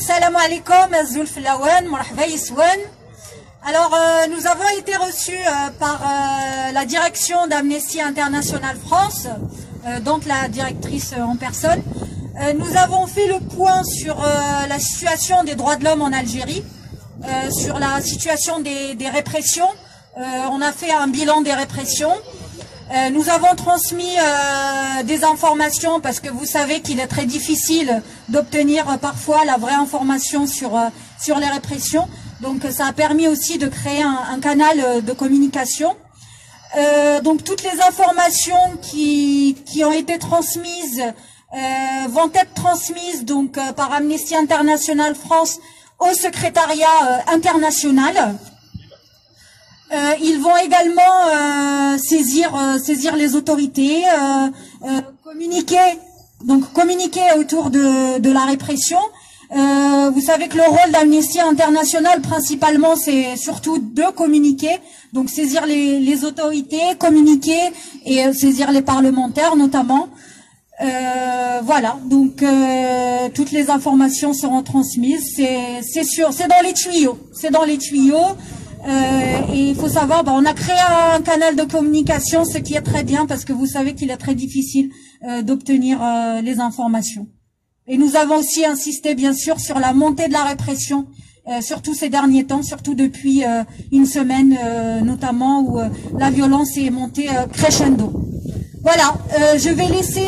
Salam alaikum, Azul Flawan, Marhaba Yiswan. Alors, nous avons été reçus par la direction d'Amnesty International France, donc la directrice en personne. Nous avons fait le point sur la situation des droits de l'homme en Algérie, sur la situation des répressions. On a fait un bilan des répressions. Nous avons transmis des informations parce que vous savez qu'il est très difficile d'obtenir parfois la vraie information sur les répressions. Donc ça a permis aussi de créer un canal de communication. Donc toutes les informations qui ont été transmises vont être transmises donc par Amnesty International France au secrétariat international. Ils vont également saisir les autorités, communiquer autour de la répression. Vous savez que le rôle d'Amnesty International principalement c'est surtout de communiquer, donc saisir les autorités, communiquer et saisir les parlementaires notamment. Voilà, donc toutes les informations seront transmises, c'est sûr, c'est dans les tuyaux. Et il faut savoir, on a créé un canal de communication, ce qui est très bien parce que vous savez qu'il est très difficile d'obtenir les informations. Et nous avons aussi insisté bien sûr sur la montée de la répression, surtout ces derniers temps, surtout depuis une semaine notamment où la violence est montée crescendo. Voilà, je vais laisser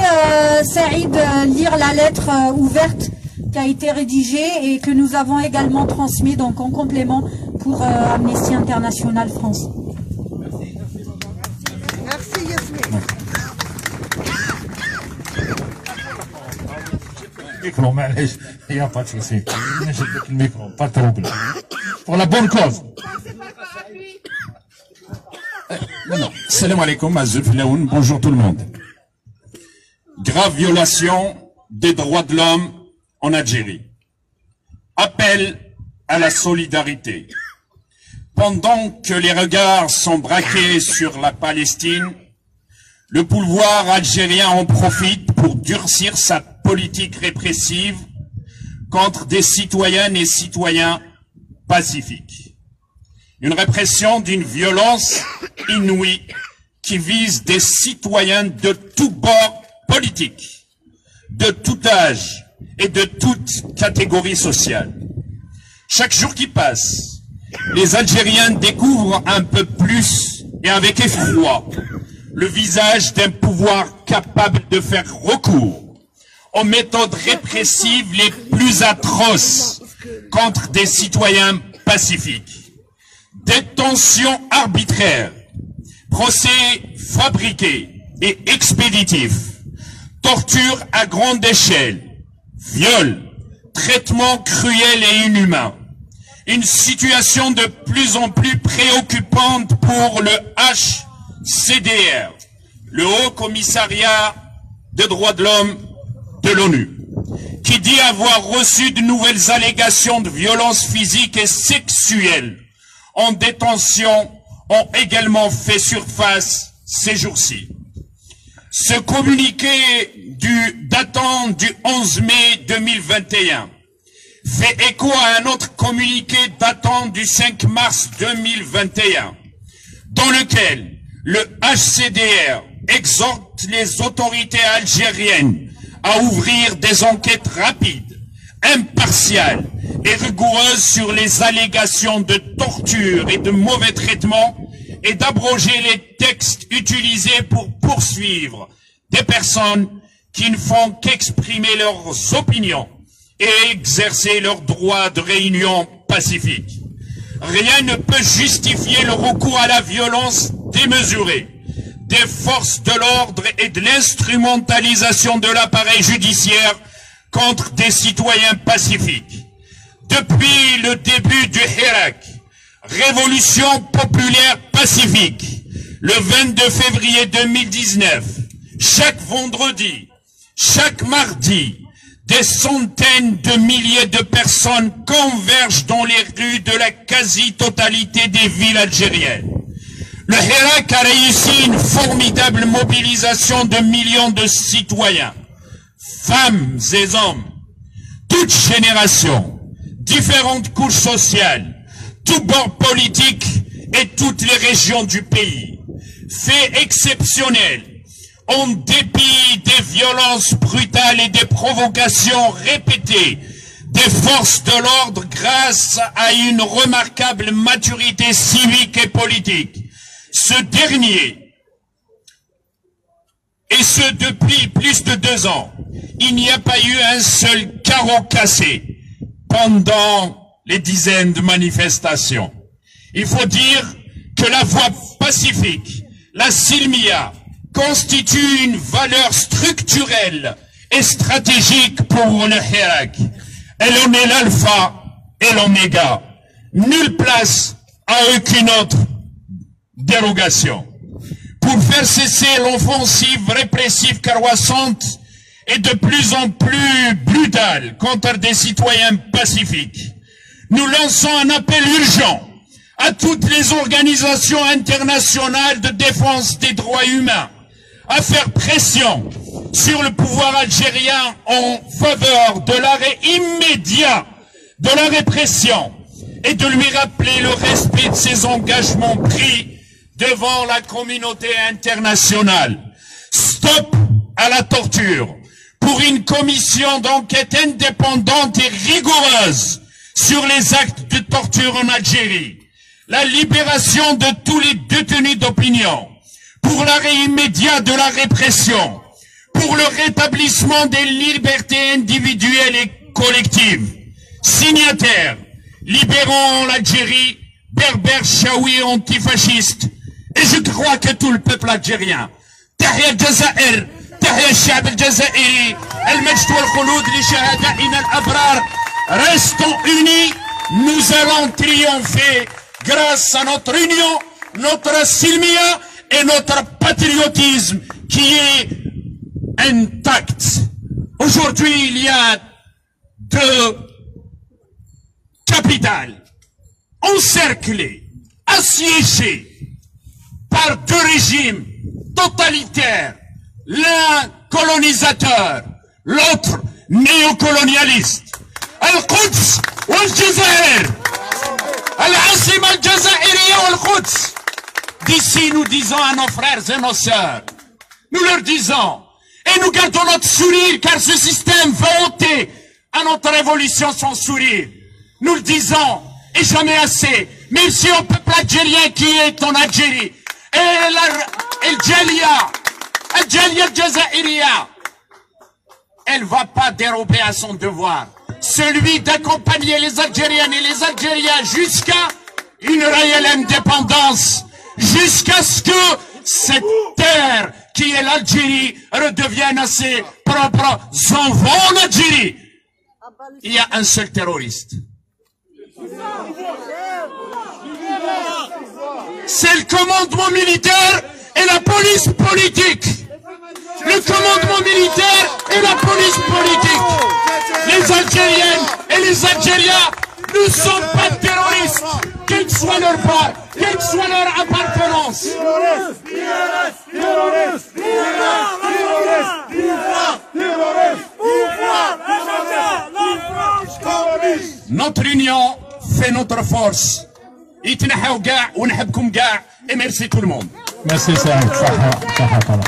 Saïd lire la lettre ouverte qui a été rédigée et que nous avons également transmis donc en complément pour Amnesty International France. Merci Yasmine. Micro, معليش il y a pas de souci. Le micro, pas trop. Pour la bonne cause. Salam alaikum, Azul Flaoun, bonjour tout le monde. Grave violation des droits de l'homme en Algérie. Appel à la solidarité. Pendant que les regards sont braqués sur la Palestine, le pouvoir algérien en profite pour durcir sa politique répressive contre des citoyennes et citoyens pacifiques. Une répression d'une violence inouïe qui vise des citoyens de tous bords politiques, de tout âge et de toute catégorie sociale. Chaque jour qui passe, les Algériens découvrent un peu plus et avec effroi le visage d'un pouvoir capable de faire recours aux méthodes répressives les plus atroces contre des citoyens pacifiques. Détention arbitraire, procès fabriqués et expéditifs, torture à grande échelle, viol, traitement cruel et inhumain. Une situation de plus en plus préoccupante pour le HCDR, le Haut Commissariat des droits de l'homme de l'ONU, qui dit avoir reçu de nouvelles allégations de violences physiques et sexuelles en détention ont également fait surface ces jours-ci. Ce communiqué datant du 11 mai 2021 fait écho à un autre communiqué datant du 5 mars 2021, dans lequel le HCDR exhorte les autorités algériennes à ouvrir des enquêtes rapides, impartiales et rigoureuses sur les allégations de torture et de mauvais traitements et d'abroger les textes utilisés pour poursuivre des personnes qui ne font qu'exprimer leurs opinions et exercer leur droit de réunion pacifique. Rien ne peut justifier le recours à la violence démesurée des forces de l'ordre et de l'instrumentalisation de l'appareil judiciaire contre des citoyens pacifiques. Depuis le début du Hirak, révolution populaire pacifique, le 22 février 2019, chaque vendredi, chaque mardi, des centaines de milliers de personnes convergent dans les rues de la quasi-totalité des villes algériennes. Le Hirak a réussi une formidable mobilisation de millions de citoyens, femmes et hommes, toutes générations, différentes couches sociales, tous bords politiques et toutes les régions du pays. Fait exceptionnel, en dépit des violences brutales et des provocations répétées des forces de l'ordre grâce à une remarquable maturité civique et politique. Ce dernier, et ce depuis plus de 2 ans, il n'y a pas eu un seul carreau cassé pendant les dizaines de manifestations. Il faut dire que la voie pacifique, la Silmia, constitue une valeur structurelle et stratégique pour le Hirak. Elle en est l'alpha et l'oméga. Nulle place à aucune autre dérogation. Pour faire cesser l'offensive répressive croissante et de plus en plus brutale contre des citoyens pacifiques, nous lançons un appel urgent à toutes les organisations internationales de défense des droits humains à faire pression sur le pouvoir algérien en faveur de l'arrêt immédiat de la répression et de lui rappeler le respect de ses engagements pris devant la communauté internationale. Stop à la torture pour une commission d'enquête indépendante et rigoureuse sur les actes de torture en Algérie. La libération de tous les détenus d'opinion, pour l'arrêt immédiat de la répression, pour le rétablissement des libertés individuelles et collectives. Signataires, libérons l'Algérie, berbère, chaoui, antifasciste. Et je crois que tout le peuple algérien, Tahia al-Jazair, Tahia al-Sha'b al-Jazairi, al-Majd wal-Khouloud li shahada'ina al-Abrar, restons unis, nous allons triompher grâce à notre union, notre silmia et notre patriotisme qui est intact. Aujourd'hui, il y a 2 capitales encerclées, assiégées par 2 régimes totalitaires, l'un colonisateur, l'autre néocolonialiste. Al-Quds wal-Jazair, Al-Asima al-Jazairiya wal-Quds. D'ici, nous disons à nos frères et nos sœurs, nous leur disons, et nous gardons notre sourire, car ce système veut ôter à notre révolution son sourire. Nous le disons, et jamais assez, même si au peuple algérien qui est en Algérie, et Al-Jalia al-Jazairiya, elle va pas dérober à son devoir, celui d'accompagner les Algériennes et les Algériens jusqu'à une réelle indépendance, jusqu'à ce que cette terre qui est l'Algérie redevienne à ses propres enfants en Algérie. Il y a un seul terroriste. C'est le commandement militaire et la police politique. Le commandement militaire et la police politique. Les Algériennes et les Algériens ne sont pas terroristes, quelle que soit leur part, quelle que soit leur appartenance. Notre union fait notre force. يتنحوا كاع ونحبكم كاع. Et merci tout le monde. Merci سعيد. صحة طبعا.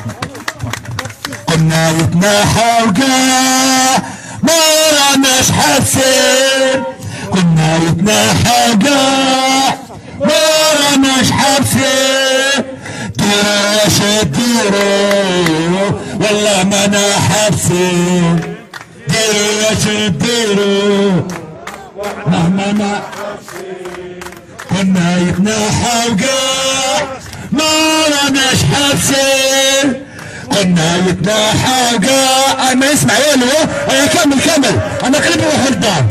قلنا يتنحوا كاع ما راناش حاسين. قلنا يتنحوا كاع ما راناش حاسين. ديروا واش ديروا والله مانا حاسين. ديروا واش ديروا مهما ما كنا يتنحوا كاع ما راناش حاسين. كنا يتنحوا كاع ما يسمع والو. انا كمل انا قريب نروح للدار.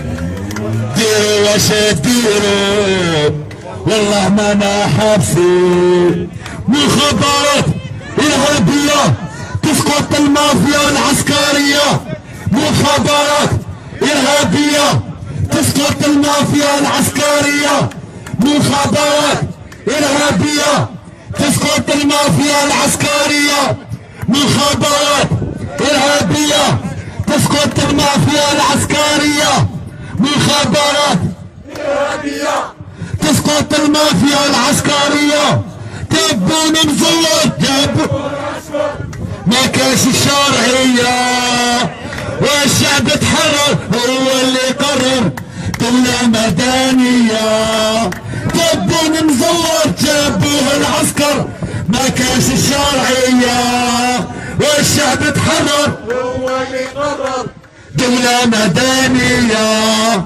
ديروا واش ديروا والله مانا حاسين. مخابرات ارهابيه تسقط المافيا العسكريه. مخابرات ارهابيه تسقط المافيا العسكريه. مخابرات ارهابيه تسقط المافيا العسكريه. مخابرات ارهابيه تسقط المافيا العسكريه. مخابرات إرهابية تسقط المافيا العسكرية تبون مزور جابوا ما كانش الشرعية والشعب تحرر هو اللي قرر دولة مدنية تبون مزور جابوه العسكر ما كانش الشرعية والشعب تحرر هو اللي قرر دولة مدنية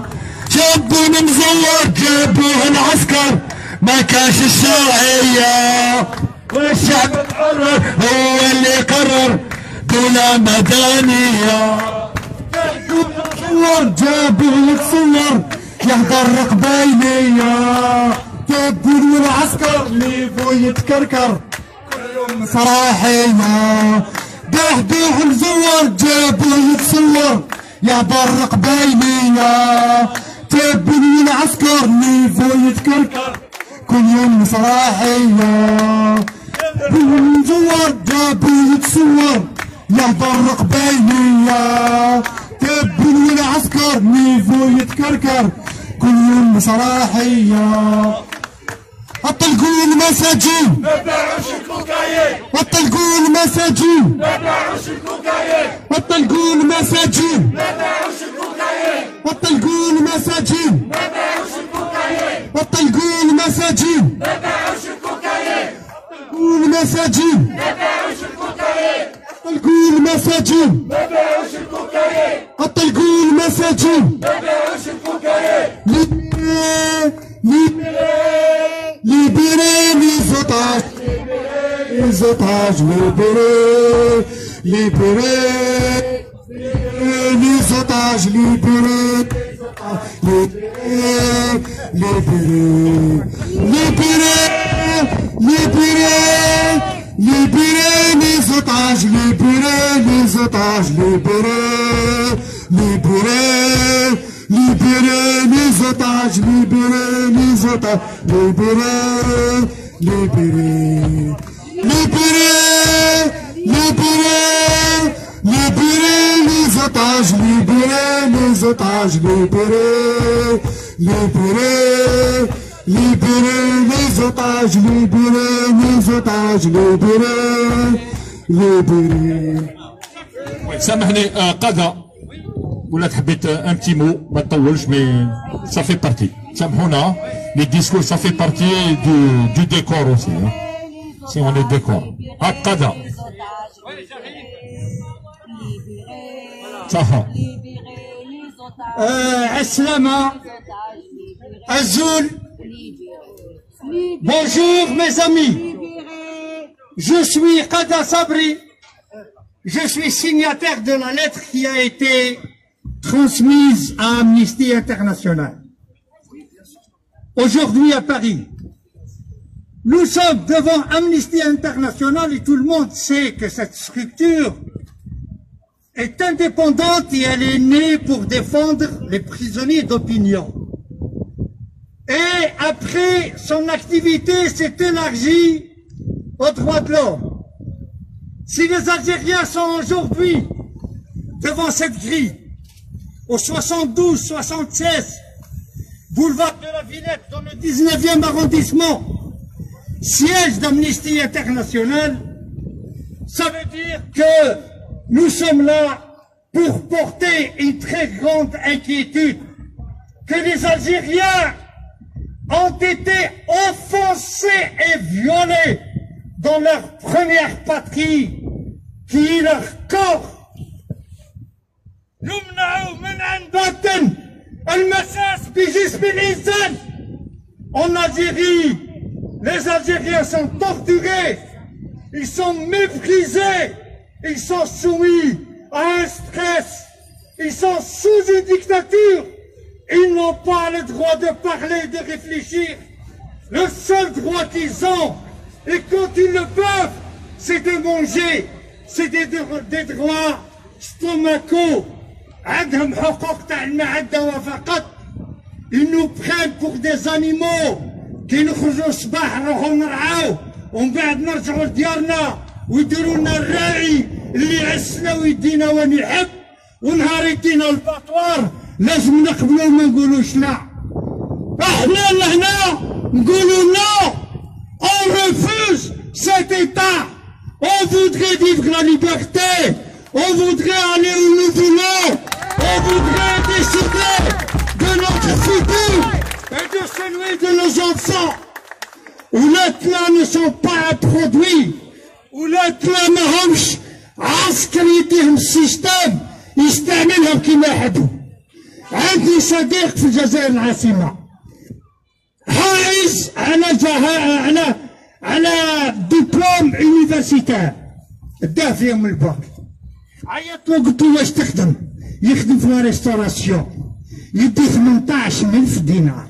جابون مزور جابوه العسكر ما كانش الشرعية والشعب تحرر هو اللي قرر دولة مدنية صور جابوه يتصور يحضر قبايلية تبون العسكر ليفو يتكركر كلهم صراحية بحدوه مزور جابوه يتصور يحضر قبايلية تبون العسكر ليفو يتكركر كل يوم صراحية مزور جابوه يتصور يحضر قبايلية تبون العسكر ليفو يتكركر كل يوم صراحية الطلقوا المساجين ما باعوش الكوكايين الطلقوا المساجين ما باعوش الكوكايين الطلقوا المساجين ما باعوش الكوكايين الطلقوا المساجين ما باعوش الكوكايين الطلقوا المساجين ما باعوش الكوكايين الطلقوا المساجين ما باعوش الكوكايين الطلقوا المساجين ما باعوش الكوكايين الطلقوا المساجين ما باعوش الكوكايين Libérez les otages, les otages, libérez, libérez, les otages, libérez, libérez, libérez, libérez, libérez les otages, libérez les otages, libérez, libérez. Libérez les otages, libérez les otages, libérez, libérez, libérez, libérez, libérez les otages, libérez les otages, libérez, libérez, libérez les otages, libérez les otages, libérez, libérez. سامحني قضاء ولا تحبيت ان بتي مو ما تطولش مي سا في بارتي سامحونا لي ديسكور سا في بارتي دو ديكور اوسي سي اون لي ديكور هكذا صح السلامة Azul. Bonjour mes amis, je suis Qada Sabri, je suis signataire de la lettre qui a été transmise à Amnesty International. Aujourd'hui à Paris, nous sommes devant Amnesty International et tout le monde sait que cette structure est indépendante et elle est née pour défendre les prisonniers d'opinion. Et après, son activité s'est élargie aux droits de l'homme. Si les Algériens sont aujourd'hui devant cette grille, au 72-76, boulevard de la Villette, dans le 19e arrondissement, siège d'Amnesty International, ça veut dire que nous sommes là pour porter une très grande inquiétude, que les Algériens ont été offensés et violés dans leur première patrie, qui est leur corps. En Algérie, les Algériens sont torturés, ils sont méprisés, ils sont soumis à un stress, ils sont sous une dictature. Ils n'ont pas le droit de parler, de réfléchir. Le seul droit qu'ils ont, et quand ils le peuvent, c'est de manger. C'est des droits stomacaux. Ils nous prennent pour des animaux qui nous خرجوا الصباح نروحوا نرعاو ومن بعد نرجعوا لديارنا ويديروا لنا الراعي اللي يعسنا ويدينا وين يحب ونهار يدينا الباطوار لازم نقبلوا وما نقولوش لا. احنا لهنا نقولوا نو، on refuse cet état. On voudrait vivre la liberté, on voudrait aller où nous voulons, on voudrait décider de notre futur et de celui de nos enfants. Où les clans ne sont pas un produit, où les clans ماهمش عسكر يديهم السيستم يستعملهم كما يحبوا. عندي صديق في الجزائر العاصمة حائز على دبلوم يونيفرسيتير، داه في يوم الباك. عيطت له قلت له واش تخدم؟ يخدم في لا ريستوراسيون، يدي 18,000 دينار.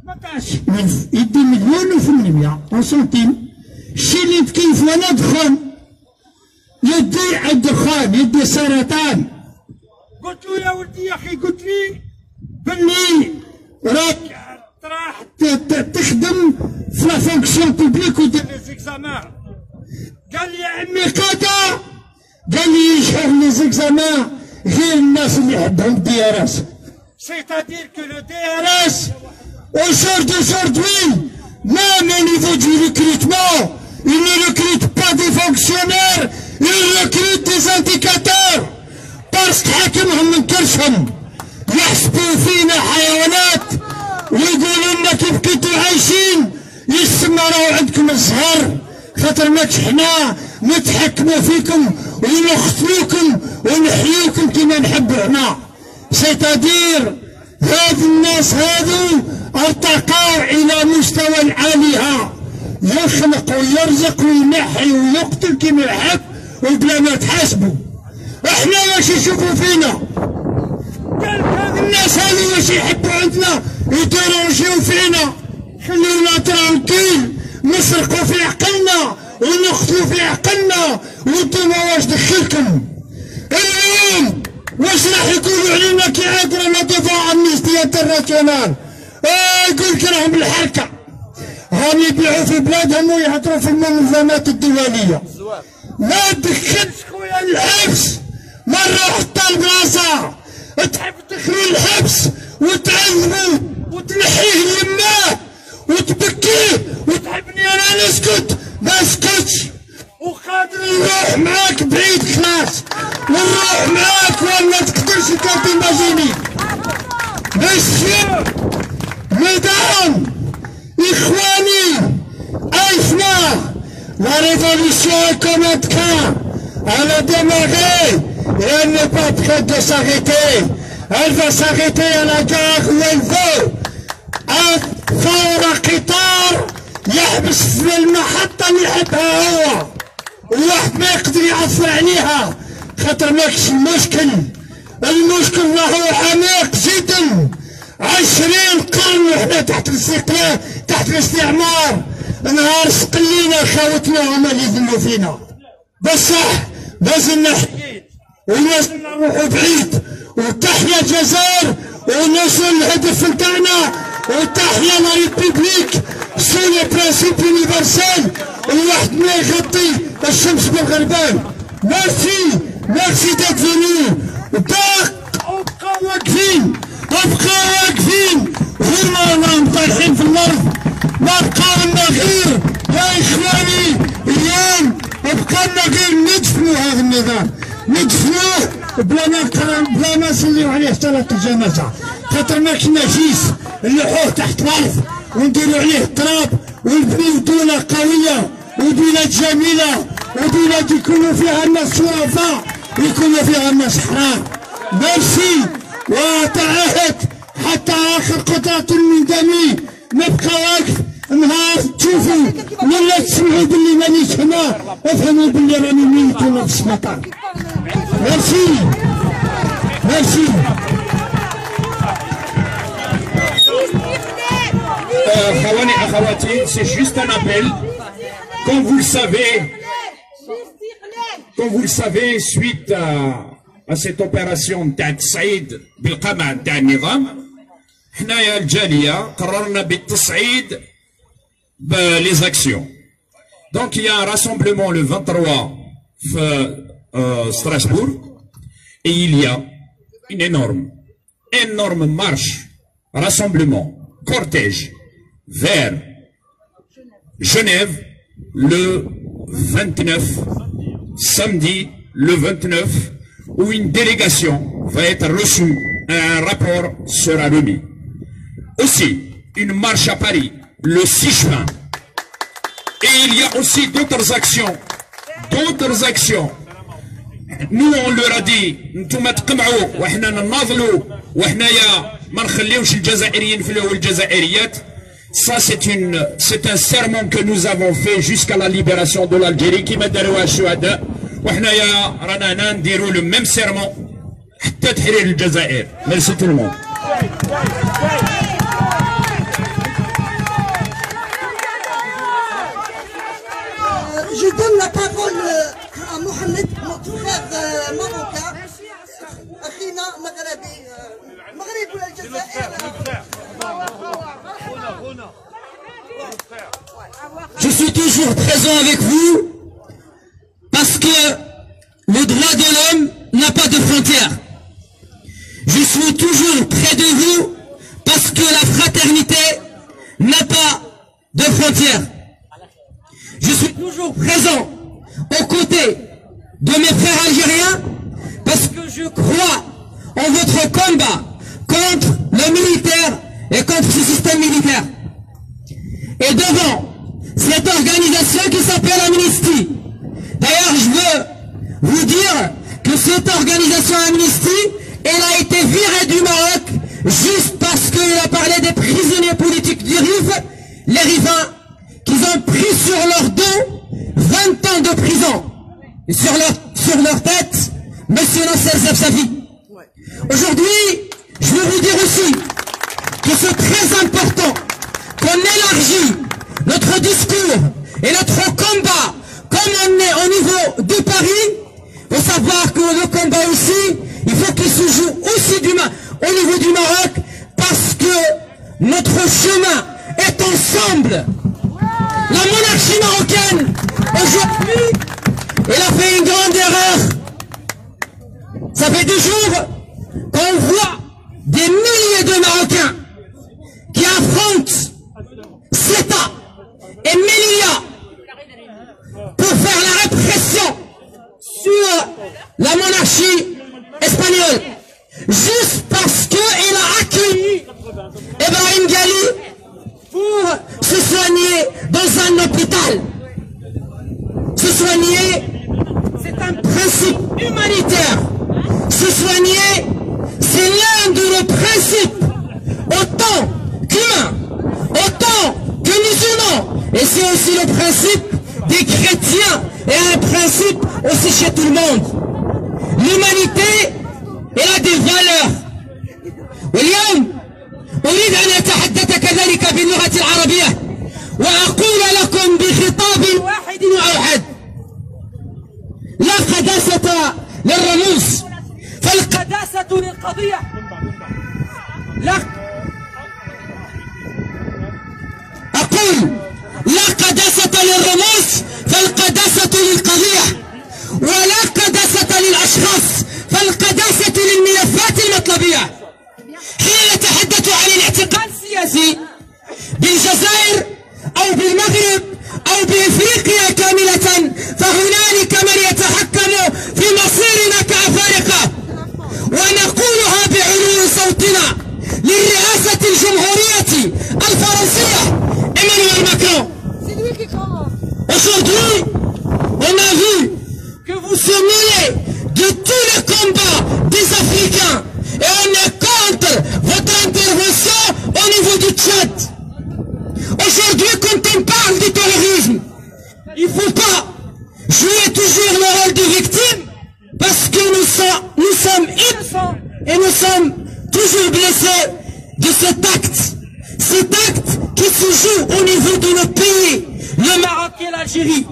18,000 يدي 1,800,000 اون سنتيم. الشي اللي تكيف وانا دخان، يدي الدخان، يدي سرطان. قلت له يا ولدي يا اخي، قلت لي بلي راك راح تخدم في لا فونكسيون بوبليك ودير لي زيكزامان. قال لي يا عمي قادا، قال لي يشهر لي زيكزامان غير الناس اللي عندهم دي ار اس. C'est-à-dire que le DRS, au jour d'aujourd'hui, même au niveau du recrutement, il ne recrute pas des fonctionnaires, il recrute des indicateurs. Parce que حاكمهم من كرشهم يحسبوا فينا حيوانات ويقولوا لنا كيف كنتوا عايشين، يسمروا عندكم الزهر، خاطر ماكش حنا نتحكموا فيكم ونقتلوكم ونحيوكم كما نحبوا حنا. سيتادير هاد الناس هادو ارتقوا الى مستوى العالية، يخلق ويرزق وينحي ويقتل كما يحب وبلا ما تحاسبوا. احنا واش يشوفوا فينا؟ قال هاد الناس هادو واش يحبوا عندنا؟ يديرونجيو فينا، خلونا ترانكيل، نسرقوا في عقلنا ونقتلوا في عقلنا، وانتوما واش دخلكم؟ اليوم واش راح يقولوا علينا كي عادنا ما ديفون امنيستي انترناسيونال؟ يقول لك راهم بالحركه، راهم يبيعوا في بلادهم ويهضروا في المنظمات الدوليه. ما تدخلش خويا الحبس، مرة حتى البلاصة تحب تدخلوا الحبس وتعذبوا وتنحيه لماه وتبكيه وتحبني انا نسكت، ما اسكتش وقادر نروح معاك بعيد خلاص، ونروح معاك ولا تقدرش تيماجيني. مسيو مدام اخواني، عرفنا la révolution est comme un train, elle a démarré et elle n'est pas prête de s'arrêter. Elle va s'arrêter à la gare où elle veut. ثور قطار يحبس في المحطة اللي يحبها هو، وواحد ما يقدر يعثر عليها، خاطر ماكش المشكل. المشكل راهو عميق جدا. 20 قرن وحنا تحت الاستقلال، تحت الاستعمار. نهار استقلينا خاوتنا هما اللي يذلوا فينا، بصح لازمنا حييت ولازمنا نروحوا بعيد. وتحيا الجزائر ونوصل الهدف نتاعنا، وتحيا لا ريبوبليك سو لي برانسيب يونيفرسال. الواحد ما يغطي الشمس بالغربان. ميرسي ميرسي ديت فينو. ابقاو واقفين، ابقاو واقفين، هما راهم طايحين في الارض. ما بقى لنا غير يا اخواني اليوم، بقى لنا غير ندفنوا هذا النظام، ندفنوه بلا ما نصليو عليه صلاة الجنازة، خاطر ما كنا جيش نلوحوه تحت الارض ونديروا عليه التراب ونبنيو دولة قوية وبلاد جميلة وبلاد يكونوا فيها الناس شرفاء ويكونوا فيها الناس حرار. ميرسي، وتعهد حتى اخر قطرة من دمي نبقى واقف. نهار تشوفوا ولا تسمعوا باللي مانيش هنا، افهموا باللي راني ميت ولا في السبيطار. ميرسي ميرسي. خواني اخواتي، سي جوست ان ابل. Comme vous le savez, suite à cette opération تاع التصعيد بالقمع تاع النظام، حنايا الجالية قررنا بالتصعيد les actions. Donc il y a un rassemblement le 23 à Strasbourg et il y a une énorme énorme marche, rassemblement, cortège vers Genève le 29, samedi le 29, où une délégation va être reçue, un rapport sera remis. Aussi, une marche à Paris le 6 juin. Et il y a aussi d'autres actions. Nous on leur a dit, نتوما تقمعوا وحنا نناضلوا وحنايا ما نخليوش الجزائريين في والجزائريات. Ça c'est un serment que nous avons fait jusqu'à la libération de l'Algérie كما داروها الشهداء. وحنايا رانا نديروا le même serment حتى تحرير الجزائر. Merci tout le monde. Je donne la parole à Mohamed, notre frère marocain. أخينا مغربي ولا الجزائر. Je suis toujours présent avec vous parce que le droit de l'homme n'a pas de frontières. Je suis toujours près de vous parce que la fraternité n'a pas de frontières. Je suis toujours présent aux côtés de mes frères algériens parce que je crois en votre combat contre le militaire et contre ce système militaire. Et devant cette organisation qui s'appelle Amnesty, d'ailleurs je veux vous dire que cette organisation Amnesty, elle a été virée du Maroc juste parce qu'il a parlé des prisonniers politiques du RIF, les rivins qu'ils ont pris sur leur dos 20 ans de prison. Et sur leur tête, Monsieur Nasser Zefzafi. Aujourd'hui, je veux vous dire aussi que c'est très important qu'on élargit notre discours et notre combat comme on est au niveau de Paris. Il faut savoir que le combat aussi, il faut qu'il se joue aussi au niveau du Maroc parce que notre chemin est ensemble. La monarchie marocaine, aujourd'hui, elle a fait une grande erreur. Ça fait 2 jours qu'on voit des milliers de Marocains qui affrontent CETA et Melilla pour faire la répression sur la monarchie espagnole. Juste parce qu'il a accueilli Ibrahim Ghali pour se soigner dans un hôpital. Se soigner, c'est un principe humanitaire. Se soigner, c'est l'un de nos principes, autant qu'humains, autant que musulmans. Et c'est aussi le principe des chrétiens et un principe aussi chez tout le monde. L'humanité, elle a des valeurs. واليوم أريد أن أتحدث كذلك باللغة العربية وأقول لكم بخطاب واحد وأوحد: لا قداسة للرموز فالقداسة للقضية. أقول لا قداسة للرموز فالقداسة للقضية، ولا قداسة للأشخاص فالقداسة للملفات المطلبية. حين نتحدث عن الاعتقال السياسي بالجزائر أو بالمغرب أو بإفريقيا كاملة، فهنالك من يتحكم في مصيرنا كأفارقة، ونقولها بعلو صوتنا للرئاسة الجمهورية الفرنسية Emmanuel Macron. Aujourd'hui, on a vu que vous se mêlez de tous les combats des Africains et on est contre votre intervention au niveau du Tchad. Aujourd'hui, quand on parle du terrorisme, il ne faut pas jouer toujours le rôle de victime parce que nous sommes innocents et nous sommes toujours blessés de cet acte. Cet acte qui se joue au niveau de nos pays, le Maroc et l'Algérie.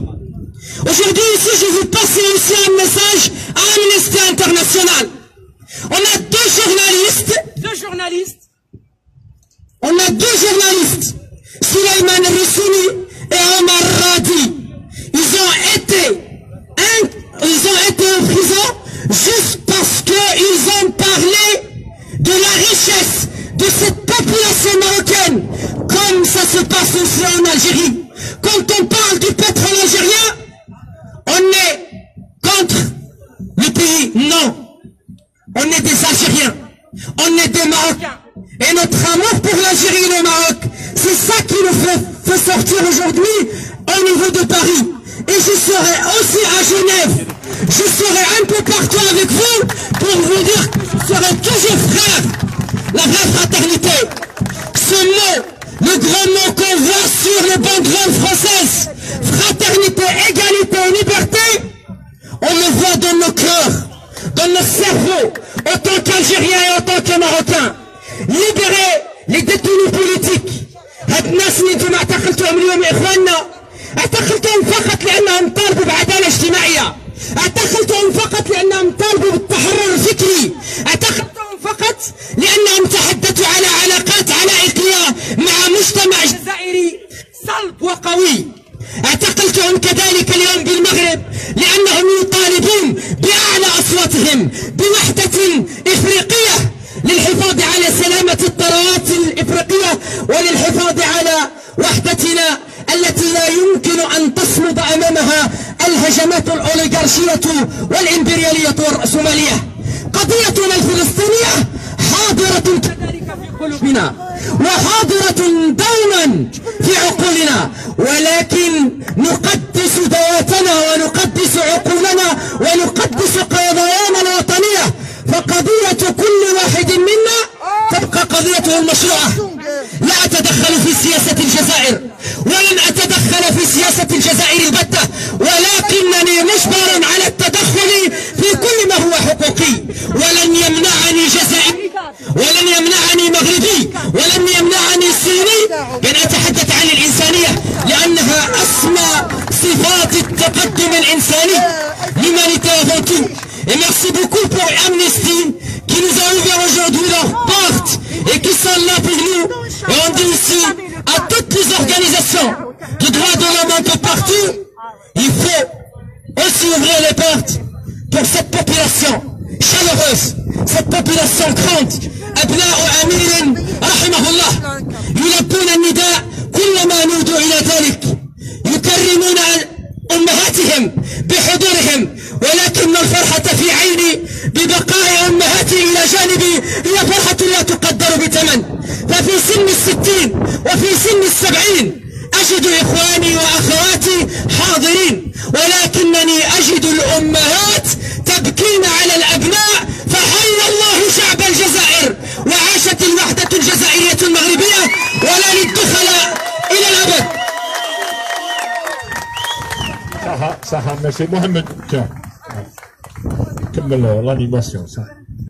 Aujourd'hui, ici, je veux passer aussi un message à Amnesty International. On a deux journalistes, Souleymane Rissouni et Omar Radi. Ils ont été en prison juste parce qu'ils ont parlé de la richesse de cette population marocaine, comme ça se passe aussi en Algérie. Quand on parle du pétrole algérien, on est contre le pays. Non. On est des Algériens. On est des Marocains. Et notre amour pour l'Algérie et le Maroc, c'est ça qui nous fait sortir aujourd'hui au niveau de Paris. Et je serai aussi à Genève. Je serai un peu partout avec vous pour vous dire que je serai toujours frère. La vraie fraternité. Ce mot, le grand mot qu'on voit sur les banderoles françaises, fraternité, égalité et liberté, on le voit dans nos cœurs, dans nos cerveaux, en tant qu'Algériens et en tant que Marocains. Libérer les détenus politiques. هاد الناس اللي انتم اعتقلتوهم اليوم يا اخواننا، اعتقلتوهم فقط لانهم طالبوا بعداله اجتماعيه، اعتقلتوهم فقط لانهم طالبوا بالتحرر الفكري، اعتقلتوهم فقط لانهم تحدثوا على علاقات علائقيه مع مجتمع جزائري صلب وقوي. اعتقلتهم كذلك اليوم بالمغرب لانهم يطالبون باعلى اصواتهم بوحده افريقيه للحفاظ على سلامة الثروات الإفريقية وللحفاظ على وحدتنا التي لا يمكن أن تصمد أمامها الهجمات الأوليغارشية والإمبريالية والرأسمالية. قضيتنا الفلسطينية حاضرة كذلك في قلوبنا وحاضرة دوما في عقولنا، ولكن نقدس ذواتنا ونقدس عقولنا ونقدس قضايانا الوطنية. فقضية كل واحد منا تبقى قضيته المشروعة. لا أتدخل في سياسة الجزائر ولن أتدخل في سياسة الجزائر البتة، ولكنني مجبر على التدخل في كل ما هو حقوقي. ولن يمنعني جزائري ولن يمنعني مغربي ولن يمنعني صيني أن أتحدث عن الإنسانية، لأنها أسمى صفات التقدم الإنساني. L'humanité avant tout. Et merci beaucoup pour Amnesty qui nous a ouvert aujourd'hui leurs portes et qui sont là pour nous. Et on dit aussi à toutes les organisations de droits de l'homme un peu partout, il faut aussi ouvrir les portes pour cette population chaleureuse, cette population grande. أبناء أمير رحمه الله يلبون النداء كلما نودوا إلى ذلك، يكرمون أمهاتهم بحضورهم، ولكن الفرحة في عيني ببقاء أمهاتي إلى جانبي هي فرحة لا تقدر بثمن. ففي سن 60 وفي سن 70 أجد إخواني وأخواتي حاضرين، ولكنني أجد الأمهات تبكين على الأبناء. فحي الله شعب الجزائر، وعاشت الوحدة الجزائرية المغربية ولا للدخل إلى الأبد. صح، merci Mohamed. Tiens, كمل l'animation.